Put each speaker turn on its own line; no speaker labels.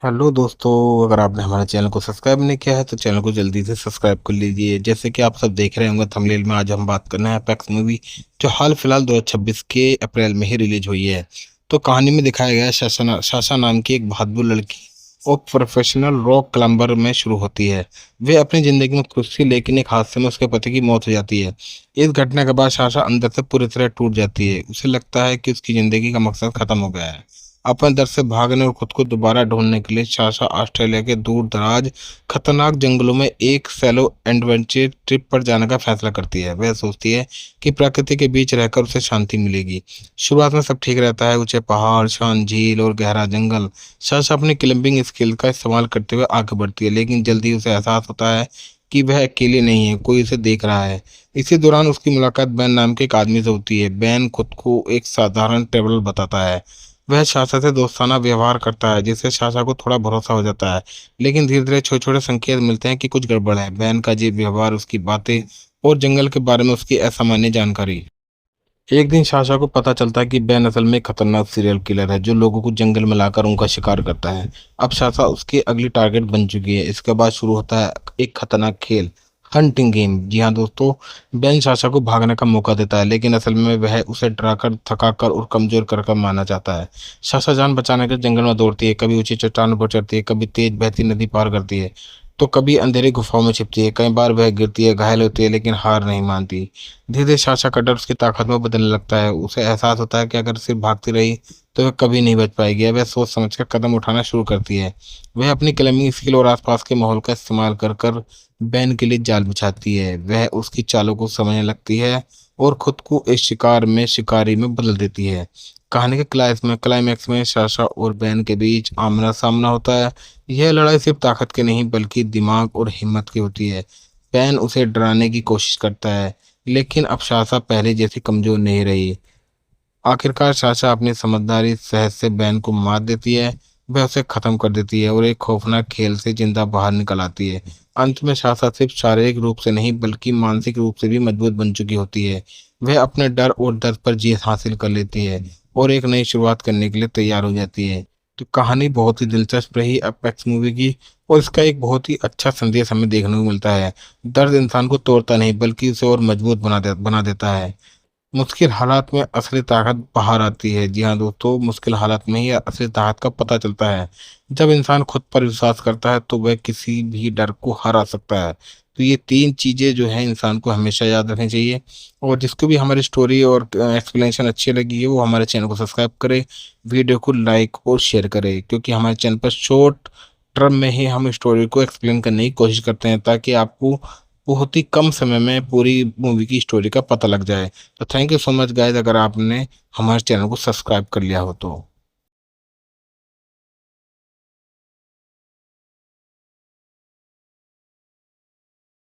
Hello दोस्तों। अगर आपने हमारे चैनल को सब्सक्राइब नहीं किया है तो चैनल को जल्दी से सब्सक्राइब कर लीजिए। जैसे कि आप सब देख रहे होंगे थंबनेल में, आज हम बात करना है अपेक्स मूवी जो हाल फिलहाल 2026 के अप्रैल में ही रिलीज हुई है। तो कहानी में दिखाया गया है शाशा नाम की एक बहादुर लड़की और प्रोफेशनल रॉक क्लाइंबर में शुरू होती है। वे अपनी जिंदगी में खुश थी, लेकिन एक हादसे में उसके पति की मौत हो जाती है। इस घटना के बाद शाशा अंदर से पूरी तरह टूट जाती है। उसे लगता है कि उसकी जिंदगी का मकसद खत्म हो गया है। अपने दर से भागने और खुद को दोबारा ढूंढने के लिए साशा ऑस्ट्रेलिया के दूर दराज खतरनाक जंगलों में एक सैलो एडवेंचर ट्रिप पर जाने का फैसला करती है। वह सोचती है कि प्रकृति के बीच रहकर उसे शांति मिलेगी। शुरुआत में सब ठीक रहता है, ऊंचे पहाड़, शांत झील और गहरा जंगल। साशा अपनी क्लाइंबिंग स्किल का इस्तेमाल करते हुए आगे बढ़ती है, लेकिन जल्दी उसे एहसास होता है कि वह अकेली नहीं है, कोई उसे देख रहा है। इसी दौरान उसकी मुलाकात बैन नाम के एक आदमी से होती है। बैन खुद को एक साधारण ट्रेवलर बताता है। वह शाशा से दोस्ताना व्यवहार करता है, जिससे शाशा को थोड़ा भरोसा हो जाता है। लेकिन धीरे धीरे छोटे छोटे संकेत मिलते हैं कि कुछ गड़बड़ है। बैन का अजीब व्यवहार, उसकी बातें और जंगल के बारे में उसकी असामान्य जानकारी। एक दिन शाशा को पता चलता है कि बैन असल में एक खतरनाक सीरियल किलर है जो लोगों को जंगल में लाकर उनका शिकार करता है। अब शाशा उसकी अगली टारगेट बन चुकी है। इसके बाद शुरू होता है एक खतरनाक खेल, हंटिंग गेम। जी हाँ दोस्तों, बैन शाशा को भागने का मौका देता है, लेकिन असल में वह उसे डराकर, थकाकर और कमजोर कर कर मारना चाहता है। शाशा जान बचाने के जंगल में दौड़ती है, कभी ऊंची चट्टानों पर चढ़ती है, कभी तेज बहती नदी पार करती है, तो कभी अंधेरी गुफाओं में छिपती है। कई बार वह गिरती है, घायल होती है, लेकिन हार नहीं मानती। धीरे धीरे साशा का डर उसकी ताकत में बदलने लगता है। उसे एहसास होता है कि अगर सिर्फ भागती रही तो वह कभी नहीं बच पाएगी। वह सोच समझ कर कदम उठाना शुरू करती है। वह अपनी क्लाइंबिंग स्किल और आसपास के माहौल का इस्तेमाल कर कर बैन के लिए जाल बिछाती है। वह उसकी चालों को समझने लगती है और खुद को इस शिकार में शिकारी में बदल देती है। कहानी के क्लाइमैक्स में साशा और बैन के बीच आमना सामना होता है। यह लड़ाई सिर्फ ताकत की नहीं बल्कि दिमाग और हिम्मत की होती है। बैन उसे डराने की कोशिश करता है, लेकिन अब साशा पहले जैसी कमजोर नहीं रही। आखिरकार साशा अपनी समझदारी सहज से बैन को मार देती है। वह उसे खत्म कर देती है और एक खौफनाक खेल से जिंदा बाहर निकल आती है। अंत में साशा सिर्फ शारीरिक रूप से नहीं बल्कि मानसिक रूप से भी मजबूत बन चुकी होती है। वह अपने डर और दर्द पर जीत हासिल कर लेती है और एक नई शुरुआत करने के लिए तैयार हो जाती है। तो कहानी बहुत ही दिलचस्प रही अपेक्स मूवी की, और इसका एक बहुत ही अच्छा संदेश हमें देखने को मिलता है। दर्द इंसान को तोड़ता नहीं बल्कि उसे और मजबूत बना देता है। मुश्किल हालात में असली ताकत बाहर आती है। जी हाँ दोस्तों, मुश्किल हालात में ही असली ताकत का पता चलता है। जब इंसान खुद पर विश्वास करता है तो वह किसी भी डर को हरा सकता है। तो ये तीन चीजें जो है इंसान को हमेशा याद रखनी चाहिए। और जिसको भी हमारी स्टोरी और एक्सप्लेनेशन अच्छी लगी है वो हमारे चैनल को सब्सक्राइब करे, वीडियो को लाइक और शेयर करे, क्योंकि हमारे चैनल पर शॉर्ट टर्म में ही हम स्टोरी को एक्सप्लेन करने की कोशिश करते हैं, ताकि आपको बहुत ही कम समय में पूरी मूवी की स्टोरी का पता लग जाए। तो thank you so much guys, अगर आपने हमारे चैनल को सब्सक्राइब कर लिया हो तो।